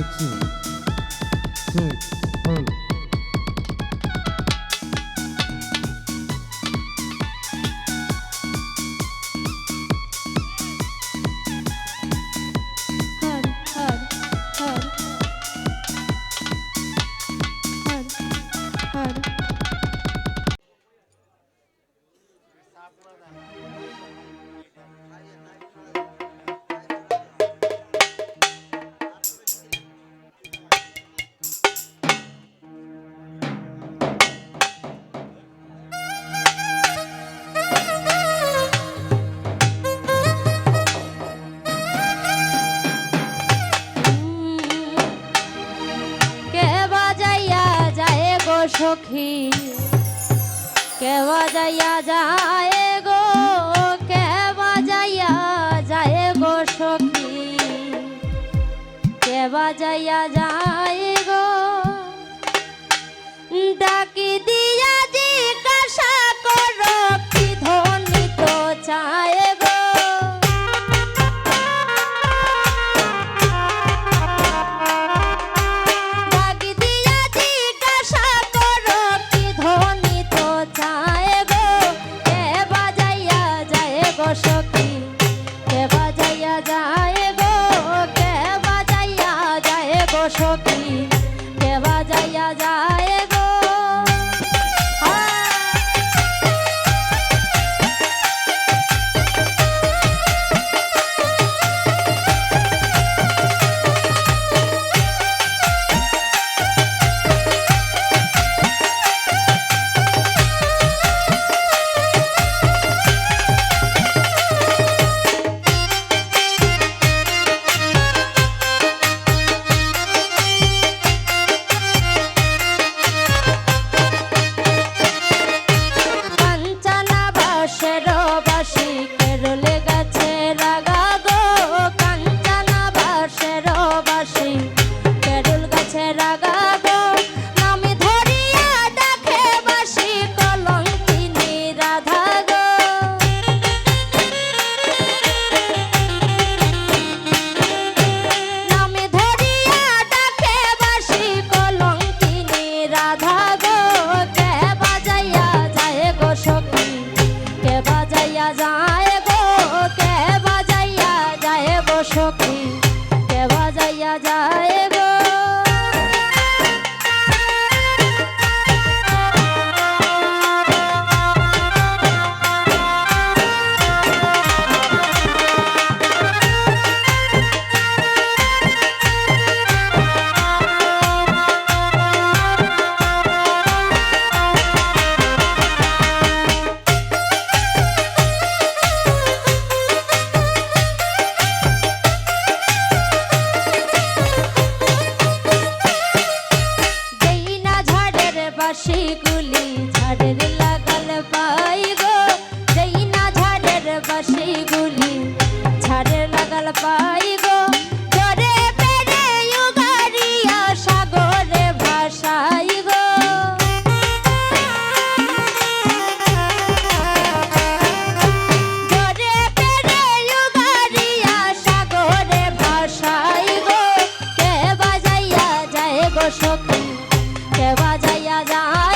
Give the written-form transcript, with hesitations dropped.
দেখছি ঠিক হল সখী কে বাজাইয়া যায় গো, কে বাজাইয়া যায় গো সখী, কে বাজাইয়া যায় গো, ডাকি দিয়া জিজ্ঞাসা করো কি ধ্বনি তো চায় গো, ডাকি দিয়া জিজ্ঞাসা করো কি ধ্বনি তো চায় গো, কে বাজাইয়া যায় গো সখী, কে বাজাইয়া যায় গো, কে বাজাইয়া যায় গো সখী, কে বাজাইয়া যায় গো। সখী কে বাজাইয়া যায় গো। বাঁশিগুলি ঝাড়ের লাগাল পাই গো, যেই না ঝাড়ের বাঁশিগুলি ঝাড়ের লাগাল পাই গো, জরে পেরে উগারিয়া সাগরে ভাসাই গো, জরে পেরে উগারিয়া সাগরে ভাসাই গো, কে বাজাইয়া যায় গো সখী, কে বাজাইয়া যায়